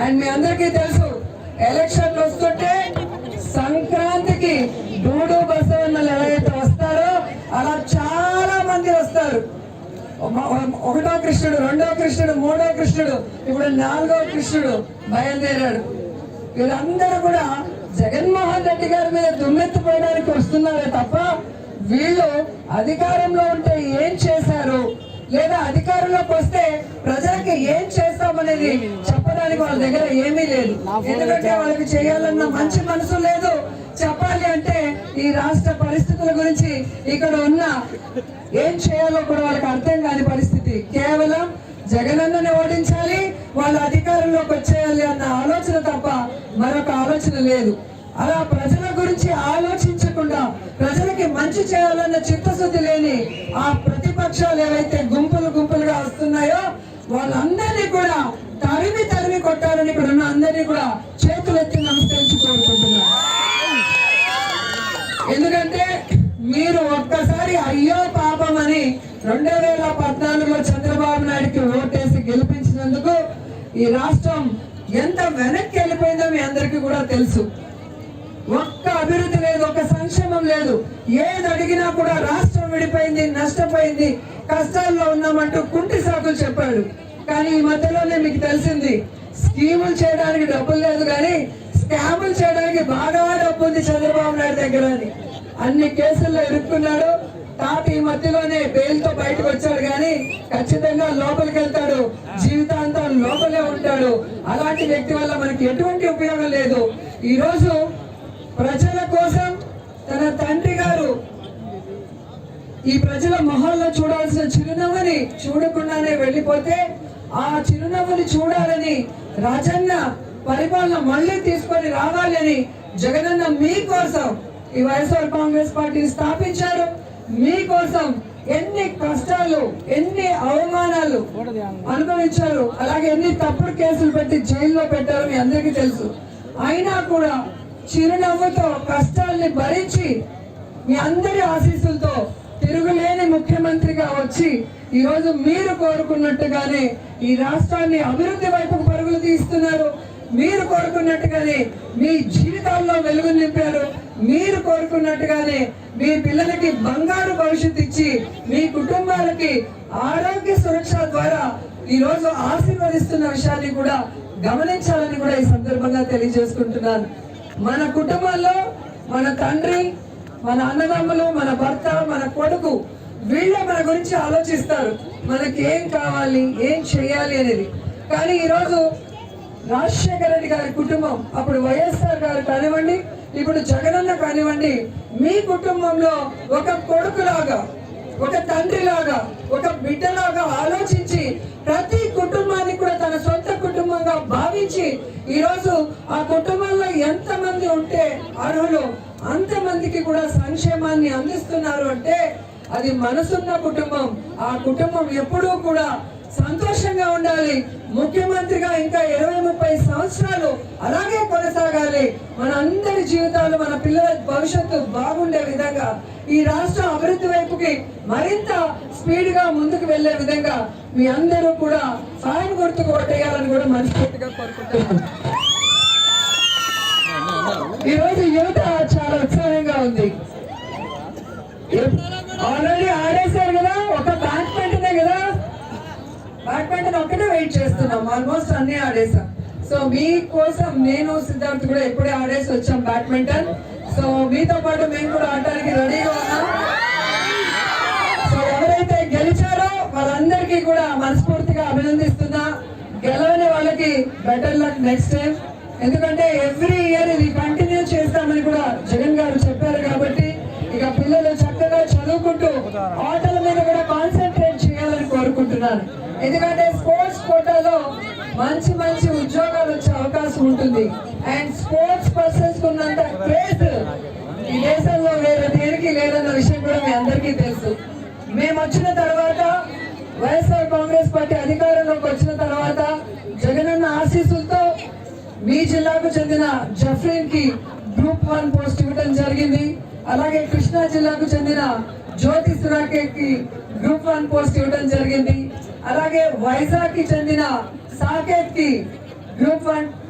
And మీ అందరికీ తెలుసు ఎలక్షన్లు వస్తుంటే సంక్రాంతికి డూడు బసవన్నలు ఎవరైతే వస్తారో అలా చాలా మంది వస్తారు. ఒకటో కృష్ణుడు, రెండో కృష్ణుడు, మూడో కృష్ణుడు, ఇప్పుడు నాలుగో కృష్ణుడు బయలుదేరాడు. వీళ్ళందరూ కూడా జగన్మోహన్ రెడ్డి గారి మీద దుమ్మెత్తిపోయడానికి వస్తున్నారే తప్ప వీళ్ళు అధికారంలో ఉంటే ఏం చేశారు లేదా అధికారంలోకి వస్తే ప్రజలకి ఏం చేస్తామనేది చెప్పడానికి వాళ్ళ దగ్గర ఏమీ లేదు. ఎందుకంటే వాళ్ళకి చేయాలన్న మంచి మనసు లేదు. చెప్పాలి అంటే ఈ రాష్ట్ర పరిస్థితుల గురించి ఇక్కడ ఉన్న ఏం చేయాలో కూడా వాళ్ళకి అర్థం కాని పరిస్థితి. కేవలం జగనన్నని ఓడించాలి, వాళ్ళ అధికారంలోకి వచ్చేయాలి అన్న ఆలోచన తప్ప మరొక ఆలోచన లేదు. అలా ప్రజల గురించి ఆలోచించకుండా ప్రజలకి మంచి చేయాలన్న చిత్తశుద్ధి లేని ఆ ప్రతిపక్షాలు ఏవైతే గుంపులుగా వస్తున్నాయో వాళ్ళందరినీ కూడా తరిమి కొట్టాలని ఇక్కడ ఉన్న అందరినీ కూడా చేతులెత్తి నమస్కరించి కోరుకుంటున్నారు. ఎందుకంటే మీరు ఒక్కసారి అయ్యో పాపం అని 2014లో చంద్రబాబు నాయుడుకి ఓటేసి గెలిపించినందుకు ఈ రాష్ట్రం ఎంత వెనక్కి వెళ్ళిపోయిందో మీ అందరికీ కూడా తెలుసు. ఒక్క అభివృద్ధి లేదు, ఒక్క సంక్షేమం లేదు. ఏది అడిగినా కూడా రాష్ట్రం విడిపోయింది, నష్టపోయింది, కష్టాల్లో ఉన్నామంటూ కుంటి సాకులు చెప్పాడు. కానీ ఈ మధ్యలోనే మీకు తెలిసింది స్కీములు చేయడానికి డబ్బులు లేదు కానీ స్కాములు చేయడానికి బాగా డబ్బు ఉంది చంద్రబాబు నాయుడు దగ్గర అని అన్ని కేసుల్లో ఇరుక్కున్నాడు. తాత ఈ మధ్యలోనే బెయిల్తో బయటకు వచ్చాడు కానీ ఖచ్చితంగా లోపలికి వెళ్తాడు, జీవితాంతం లోపలే ఉంటాడు. అలాంటి వ్యక్తి వల్ల మనకి ఎటువంటి ఉపయోగం లేదు. ఈ రోజు ప్రజల కోసం తన తండ్రి గారు ఈ ప్రజల మొహాల్లో చూడాల్సిన చిరునవ్వుని చూడకుండానే వెళ్ళిపోతే ఆ చిరునవ్వుని చూడాలని రాజన్న పరిపాలన మళ్ళీ తీసుకొని రావాలని జగనన్న మీకోసం ఈ వైఎస్ఆర్ కాంగ్రెస్ పార్టీని స్థాపించారు. మీకోసం ఎన్ని కష్టాలు, ఎన్ని అవమానాలు అనుభవించారు, అలాగే ఎన్ని తప్పుడు కేసులు పెట్టి జైల్లో పెట్టారు మీ అందరికీ తెలుసు. అయినా కూడా చిరునవ్వుతో కష్టాల్ని భరించి మీ అందరి ఆశీస్సులతో తిరుగులేని ముఖ్యమంత్రిగా వచ్చి ఈ రోజు మీరు కోరుకున్నట్టుగానే ఈ రాష్ట్రాన్ని అభివృద్ధి వైపుకు పరుగులు తీస్తున్నారు. మీరు కోరుకున్నట్టుగానే మీ జీవితాల్లో వెలుగు నింపారు. మీరు కోరుకున్నట్టుగానే మీ పిల్లలకి బంగారు భవిష్యత్తు ఇచ్చి మీ కుటుంబాలకి ఆరోగ్య సురక్ష ద్వారా ఈ రోజు ఆశీర్వదిస్తున్న విషయాన్ని కూడా గమనించాలని కూడా ఈ సందర్భంగా తెలియజేసుకుంటున్నాను. మన కుటుంబంలో మన తండ్రి, మన అన్నదమ్ములు, మన భర్త, మన కొడుకు వీళ్ళే మన గురించి ఆలోచిస్తారు, మనకి ఏం కావాలి, ఏం చేయాలి అనేది. కానీ ఈరోజు రాజశేఖర రెడ్డి గారి కుటుంబం, అప్పుడు వైఎస్ఆర్ గారు కానివ్వండి, ఇప్పుడు జగనన్న కానివ్వండి, మీ కుటుంబంలో ఒక కొడుకులాగా, ఒక తండ్రిలాగా, ఒక బిడ్డలాగా ఆలోచించి ప్రతి కుటుంబాన్ని కూడా తన సొంత కుటుంబంగా భావించి ఈరోజు ఆ కుటుంబంలో ఎంతమంది ఉంటే అర్హులు అంతమందికి కూడా సంక్షేమాన్ని అందిస్తున్నారు అంటే అది మనసున్న కుటుంబం. ఆ కుటుంబం ఎప్పుడూ కూడా సంతోషంగా ఉండాలి. ముఖ్యమంత్రిగా ఇంకా 20-30 సంవత్సరాలు అలాగే కొనసాగాలి. మన అందరి జీవితాలు, మన పిల్లల భవిష్యత్తు బాగుండే విధంగా, ఈ రాష్ట్ర అభివృద్ధి వైపుకి మరింత స్పీడ్ గా ముందుకు వెళ్లే విధంగా మీ అందరూ కూడా ఫ్యాన్ గుర్తుకు ఓటేయాలని కూడా మనస్ఫూర్తిగా కోరుకుంటున్నాను. ఈ రోజు యువత చాలా ఉత్సాహంగా ఉంది. ఆల్రెడీ ఆడేశారు కదా, ఒక బ్యాడ్మింటనే కదా, బ్యాడ్మింటన్ ఒక్కటే వెయిట్ చేస్తున్నాం. ఆల్మోస్ట్ అన్ని ఆడేసాం. సో మీకోసం నేను సిద్ధార్థ్ కూడా ఎప్పుడే ఆడేసి వచ్చాం బ్యాడ్మింటన్. సో మీతో పాటు మేము కూడా ఆడటానికి రెడీగా ఉన్నాం. సో ఎవరైతే గెలిచారో వాళ్ళందరికీ కూడా మనస్ఫూర్తిగా అభినందిస్తున్నా. గెలవని వాళ్ళకి బెటర్ లక్ నెక్స్ట్ టైం. ఎందుకంటే ఎవ్రీ ఇయర్ ఇది కంటిన్యూ చేస్తామని కూడా జగన్ గారు చెప్పారు. కాబట్టి ఇక పిల్లలు చక్కగా చదువుకుంటూ ఆటల మీద కూడా కాన్సన్ట్రేట్ చేయాలని కోరుకుంటున్నాను. ఎందుకంటే స్పోర్ట్స్ కోటాలో మంచి మంచి ఉద్యోగాలు వచ్చే అవకాశం ఉంటుంది. అండ్ స్పోర్ట్స్ పర్సన్స్ ఉన్నంత క్రేజ్ ఈ దేశంలో వేరే దేనికి లేదన్న విషయం కూడా మీ అందరికీ తెలుసు. మేము వచ్చిన తర్వాత, వైఎస్ఆర్ కాంగ్రెస్ పార్టీ అధికారంలోకి వచ్చిన తర్వాత జగనన్న ఆశీస్సులతో మీ జిల్లాకు చెందిన జఫ్రీన్ కి గ్రూప్ 1 పోస్ట్ ఇవ్వడం జరిగింది. అలాగే కృష్ణా జిల్లాకు చెందిన జ్యోతి సురాకేట్ కి గ్రూప్ 1 పోస్ట్ ఇవ్వడం జరిగింది. అలాగే వైజాగ్ కి చెందిన సాకేత్ కి గ్రూప్ 1